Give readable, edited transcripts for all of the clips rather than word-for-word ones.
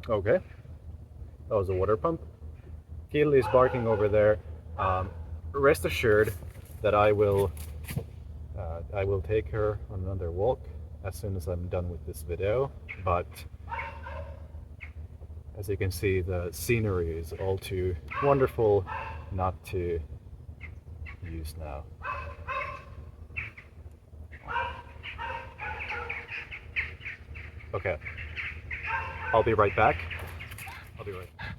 Okay, that was a water pump. Keely is barking over there. Um, Rest assured that I will take her on another walk as soon as I'm done with this video. But as you can see, the scenery is all too wonderful not to use now. Okay, I'll be right back. I'll be right back.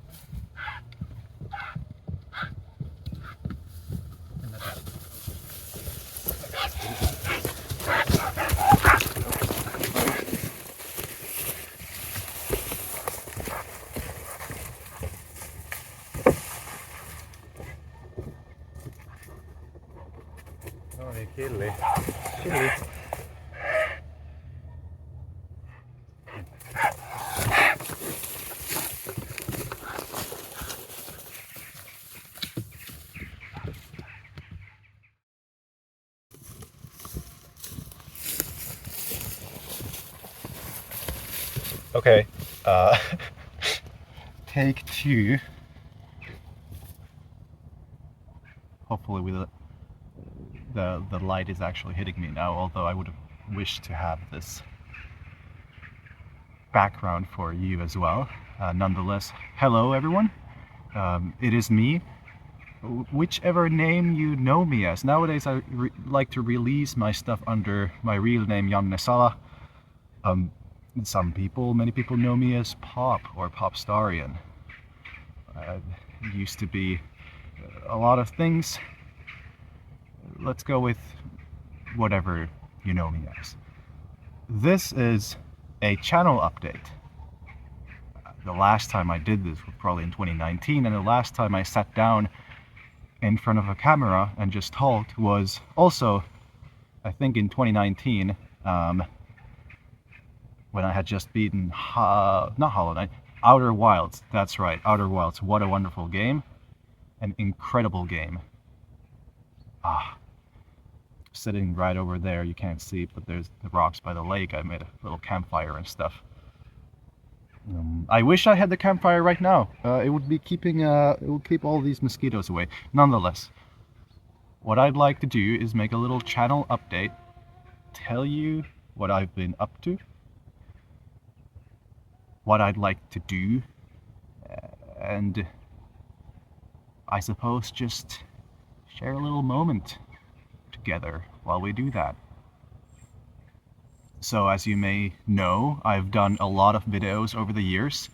Oh, hey, Keely. Keely. Okay, uh, take two. Hopefully, with the light is actually hitting me now. Although I would have wished to have this background for you as well. Nonetheless, hello everyone. It is me. Whichever name you know me as. Nowadays, I like to release my stuff under my real name, Janne Sala. Um, many people know me as Pop or Popstarian. I used to be a lot of things. Let's go with whatever you know me as. This is a channel update. The last time I did this was probably in 2019, and the last time I sat down in front of a camera and just talked was also, I think, in 2019, when I had just beaten, not Hollow Knight, Outer Wilds. That's right, Outer Wilds. What a wonderful game. An incredible game. Ah, sitting right over there, you can't see, but there's the rocks by the lake. I made a little campfire and stuff. I wish I had the campfire right now. It would be keeping, it would keep all these mosquitoes away. Nonetheless, what I'd like to do is make a little channel update, tell you what I've been up to, what I'd like to do, and I suppose just share a little moment together while we do that. So as you may know, I've done a lot of videos over the years.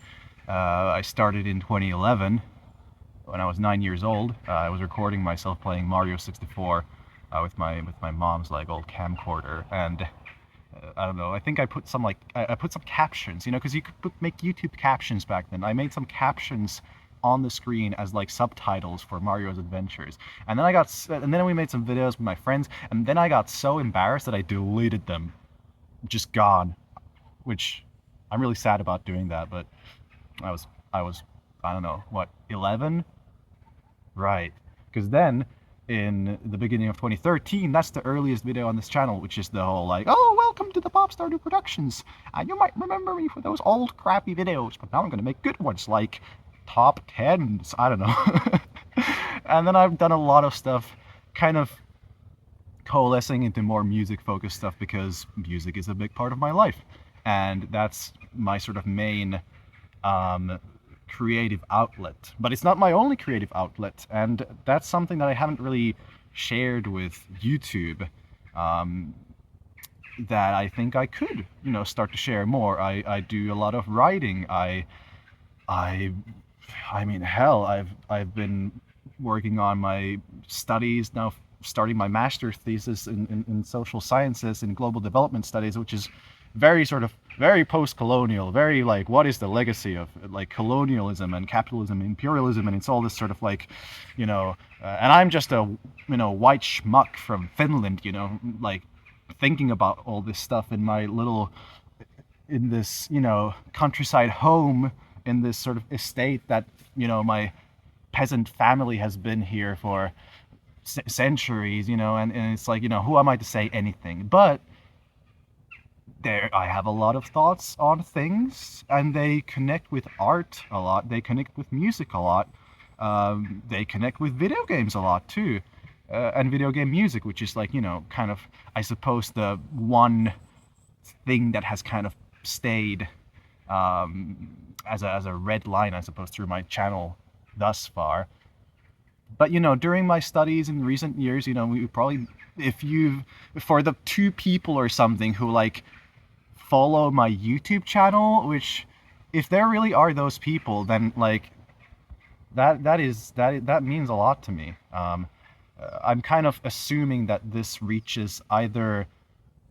I started in 2011 when I was 9 years old. I was recording myself playing Mario 64 with my mom's like old camcorder, and I don't know. I think I put some I put some captions, you know, because you could make YouTube captions back then. I made some captions on the screen as like subtitles for Mario's Adventures, and then we made some videos with my friends, and then I got so embarrassed that I deleted them, just gone, which I'm really sad about doing that. But I was I don't know what 11, right? Because then in the beginning of 2013, that's the earliest video on this channel, which is the whole like, oh, welcome to the Popstar Productions. You might remember me for those old crappy videos, but now I'm gonna make good ones like top 10s. I don't know. And then I've done a lot of stuff, kind of coalescing into more music focused stuff because music is a big part of my life, and that's my sort of main creative outlet. But it's not my only creative outlet, and that's something that I haven't really shared with YouTube, that I think I could, you know, start to share more. I do a lot of writing. I I mean, hell, I've been working on my studies now, starting my master's thesis in social sciences and global development studies, which is very sort of very post-colonial, very like what is the legacy of like colonialism and capitalism and imperialism, and it's all this sort of like, you know, and I'm just a, you know, white schmuck from Finland, you know, like thinking about all this stuff in my little, in this, you know, countryside home, in this sort of estate that, you know, my peasant family has been here for centuries, you know, and it's like, you know, who am I to say anything? But there I have a lot of thoughts on things, and they connect with art a lot. They connect with music a lot. They connect with video games a lot too, and video game music, which is like, kind of, I suppose, the one thing that has kind of stayed as a red line, I suppose, through my channel thus far. But during my studies in recent years, we probably, if you, for the two people or something who like follow my YouTube channel, which, if there really are those people, then like that means a lot to me. I'm kind of assuming that this reaches either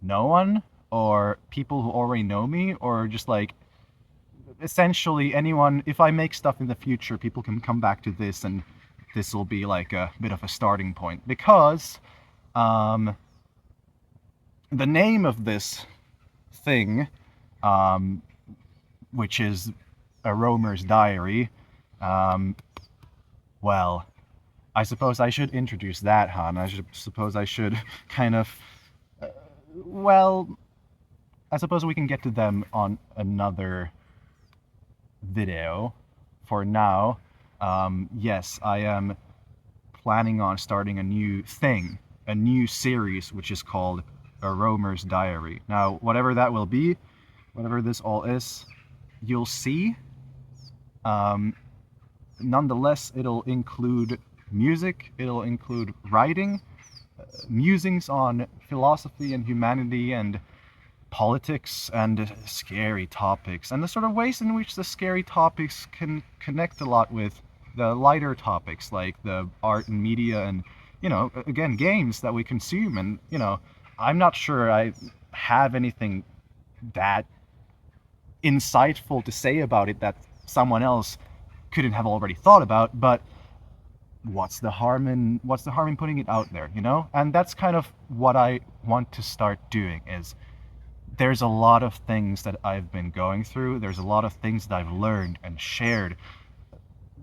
no one, or people who already know me, or just like essentially anyone. If I make stuff in the future, people can come back to this, and this will be like a bit of a starting point, because the name of this thing, which is A Roamer's Diary, well, I suppose I should introduce that, Han. I should kind of, well, I suppose we can get to them on another video. For now, yes, I am planning on starting a new thing, a new series, which is called A Roamer's Diary. Now, whatever that will be, whatever this all is, you'll see. Nonetheless, it'll include music, it'll include writing, musings on philosophy and humanity and politics and scary topics, and the sort of ways in which the scary topics can connect a lot with the lighter topics, like the art and media and, again, games that we consume. And, I'm not sure I have anything that insightful to say about it that someone else couldn't have already thought about, but what's the harm in putting it out there, And that's kind of what I want to start doing. Is there's a lot of things that I've been going through. There's a lot of things that I've learned and shared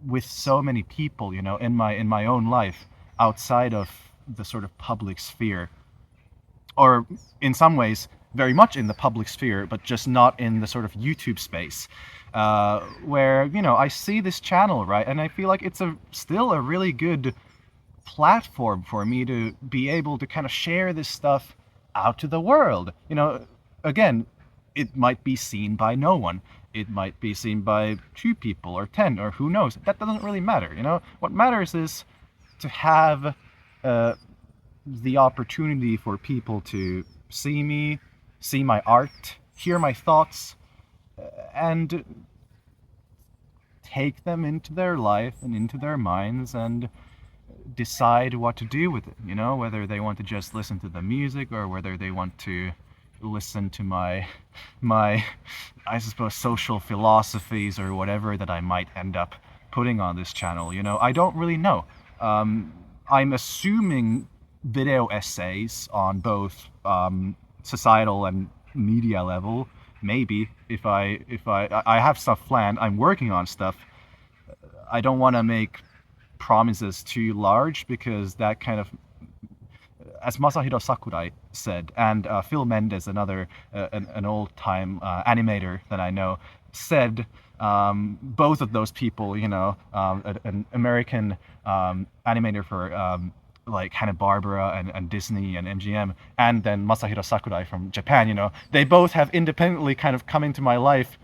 with so many people, in my own life, outside of the sort of public sphere, or in some ways very much in the public sphere, but just not in the sort of YouTube space, where, I see this channel, right, and I feel like it's still a really good platform for me to be able to kind of share this stuff out to the world. Again, it might be seen by no one. It might be seen by 2 people or 10, or who knows. That doesn't really matter. What matters is to have the opportunity for people to see me, see my art, hear my thoughts, and take them into their life and into their minds, and decide what to do with it. Whether they want to just listen to the music, or whether they want to listen to my I suppose social philosophies, or whatever that I might end up putting on this channel. I don't really know. I'm assuming video essays on both societal and media level. Maybe if I have stuff planned, I'm working on stuff. I don't want to make promises too large, because that kind of, as Masahiro Sakurai said, and Phil Mendes, another an old-time animator that I know, said, both of those people, an American animator for like Hanna-Barbera and Disney and MGM, and then Masahiro Sakurai from Japan, they both have independently kind of come into my life,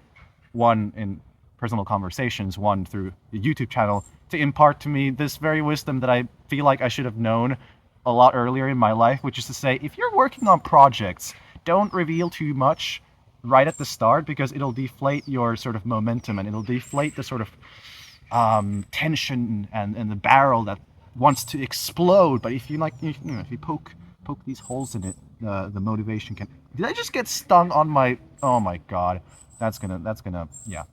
one in personal conversations, one through the YouTube channel, to impart to me this very wisdom that I feel like I should have known a lot earlier in my life, which is to say, if you're working on projects, don't reveal too much right at the start, because it'll deflate your sort of momentum, and it'll deflate the sort of tension and the barrel that wants to explode. But if you if you poke these holes in it, the motivation can. Did I just get stung on my? Oh my god, that's gonna yeah.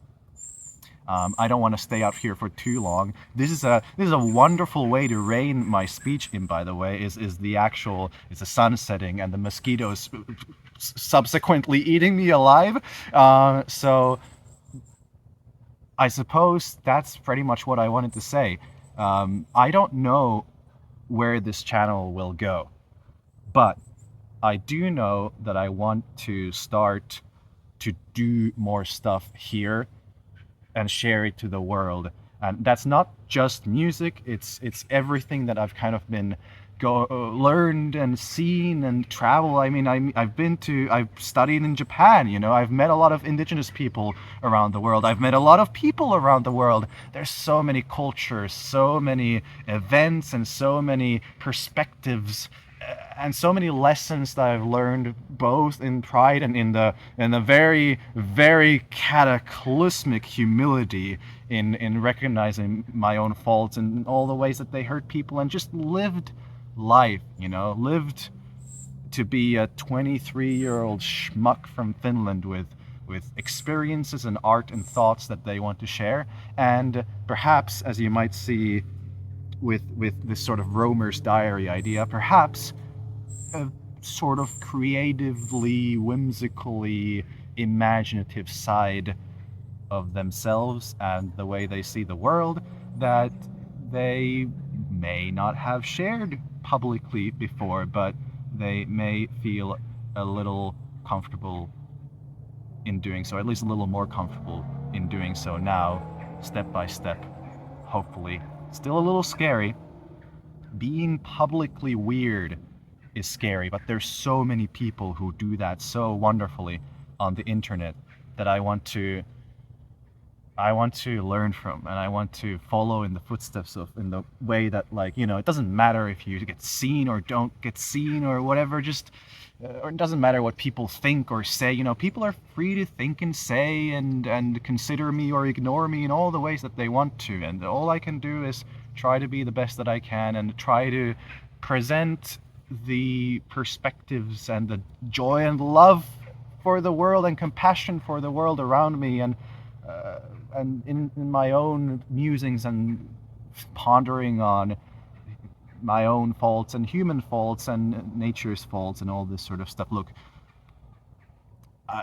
I don't want to stay out here for too long. This is a wonderful way to rein my speech in, by the way, is the sun setting and the mosquitoes subsequently eating me alive. So I suppose that's pretty much what I wanted to say. I don't know where this channel will go, but I do know that I want to start to do more stuff here and share it to the world. And that's not just music, it's everything that I've kind of been learned and seen and travel. I mean, I've studied in Japan, you know, I've met a lot of indigenous people around the world. I've met a lot of people around the world. There's so many cultures, so many events, and so many perspectives, and so many lessons that I've learned, both in pride and in the very, very cataclysmic humility in recognizing my own faults and all the ways that they hurt people, and just lived life, you know, lived to be a 23-year-old schmuck from Finland with experiences and art and thoughts that they want to share. And perhaps, as you might see with this sort of roamer's diary idea, perhaps a sort of creatively, whimsically imaginative side of themselves and the way they see the world that they may not have shared publicly before, but they may feel a little comfortable in doing so, at least a little more comfortable in doing so now, step by step, hopefully. Still a little scary. Being publicly weird is scary, but there's so many people who do that so wonderfully on the internet that I want to learn from, and I want to follow in the footsteps of, in the way that, like, you know, it doesn't matter if you get seen or don't get seen or whatever, just or it doesn't matter what people think or say. You know, people are free to think and say and consider me or ignore me in all the ways that they want to, and all I can do is try to be the best that I can and try to present the perspectives and the joy and love for the world and compassion for the world around me, uh, and in my own musings and pondering on my own faults and human faults and nature's faults and all this sort of stuff. Look,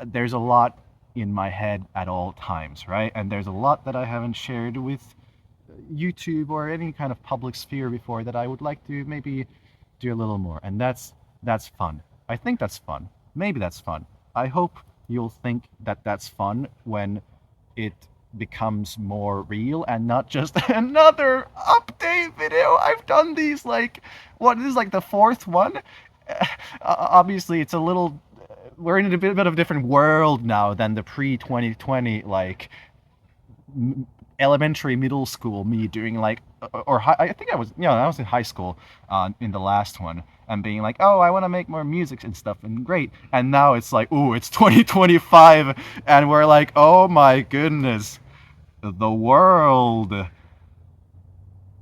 there's a lot in my head at all times, right? And there's a lot that I haven't shared with YouTube or any kind of public sphere before that I would like to maybe do a little more. And that's fun. I think that's fun. Maybe that's fun. I hope you'll think that that's fun when it becomes more real and not just another update video. I've done these, like, what, this is like the fourth one. Obviously it's a little, we're in a bit of a different world now than the pre 2020, like, elementary, middle school me doing, like, or high, I think I was, you know, I was in high school in the last one, and being like, oh, I want to make more music and stuff, and great. And now it's like, ooh, it's 2025, and we're like, oh my goodness, the world,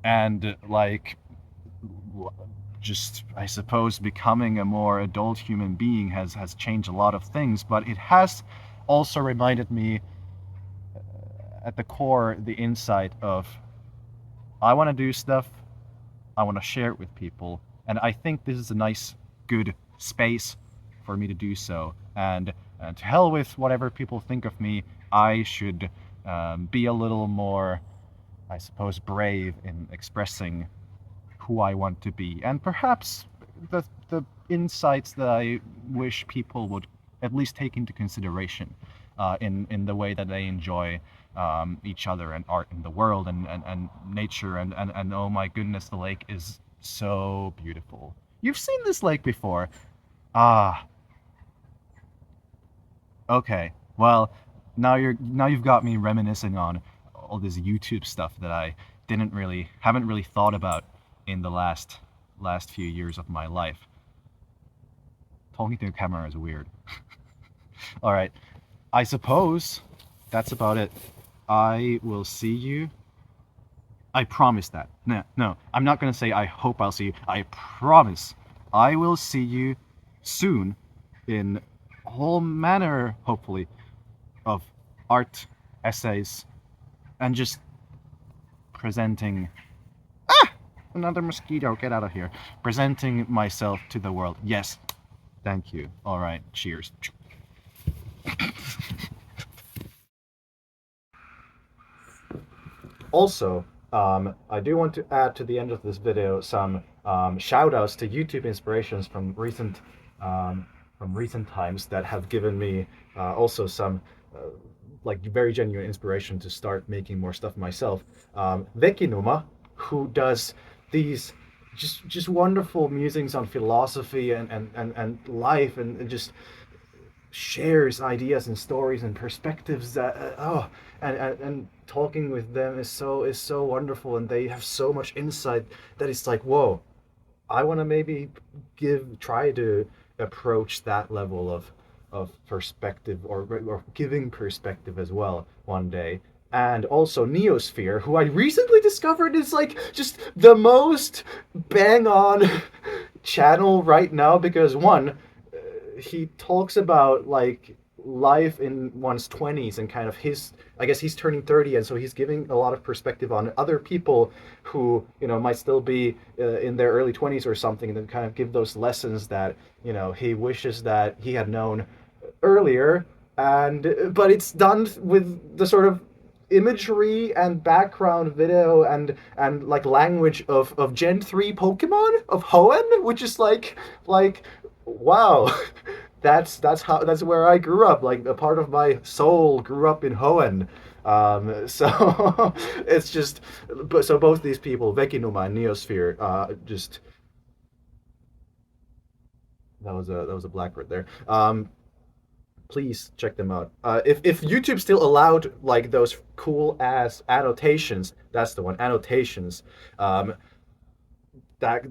and like, just, I suppose, becoming a more adult human being has changed a lot of things, but it has also reminded me at the core the insight of, I want to do stuff, I want to share it with people, and I think this is a nice, good space for me to do so. And to hell with whatever people think of me, I should be a little more, I suppose, brave in expressing who I want to be, and perhaps the insights that I wish people would at least take into consideration in the way that they enjoy each other and art in the world and nature and oh my goodness, the lake is so beautiful. You've seen this lake before. Ah, okay. Well, now you've got me reminiscing on all this YouTube stuff that I haven't really thought about in the last few years of my life. Talking to a camera is weird. All right. I suppose that's about it. I will see you. I promise that. No, no, I'm not gonna say I hope I'll see you. I promise I will see you soon in all manner, hopefully, of art, essays, and just presenting. Ah! Another mosquito, get out of here. Presenting myself to the world. Yes. Thank you. All right. Cheers. Also, I do want to add to the end of this video some shout outs to YouTube inspirations from recent from recent times that have given me also some like very genuine inspiration to start making more stuff myself. Vekinuma, who does these just wonderful musings on philosophy and life and just shares ideas and stories and perspectives that and talking with them is so wonderful, and they have so much insight that it's like, whoa, I want to maybe try to approach that level of perspective, or giving perspective as well one day. And also Neosphere, who I recently discovered is like just the most bang on channel right now, because one, he talks about like life in one's 20s and kind of his, I guess he's turning 30, and so he's giving a lot of perspective on other people who, might still be in their early 20s or something, and then kind of give those lessons that, he wishes that he had known earlier. And but it's done with the sort of imagery and background video and like language of Gen 3 Pokemon of Hoenn, which is like wow. That's where I grew up. Like a part of my soul grew up in Hoenn. So it's just, but so both these people, Vekinuma and Neosphere, just that was a blackbird there. Please check them out. If YouTube still allowed like those cool ass annotations, that's the one, annotations. That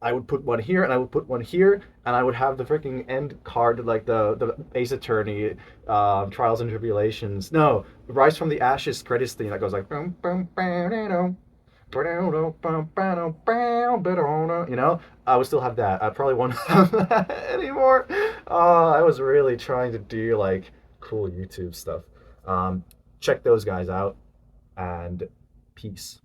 I would put one here, and I would put one here, and I would have the freaking end card, like the Ace Attorney, Trials and Tribulations. No, Rise from the Ashes credits thing that goes like boom boom bam, I would still have that. I probably won't have that anymore. I was really trying to do like cool YouTube stuff. Check those guys out, and peace.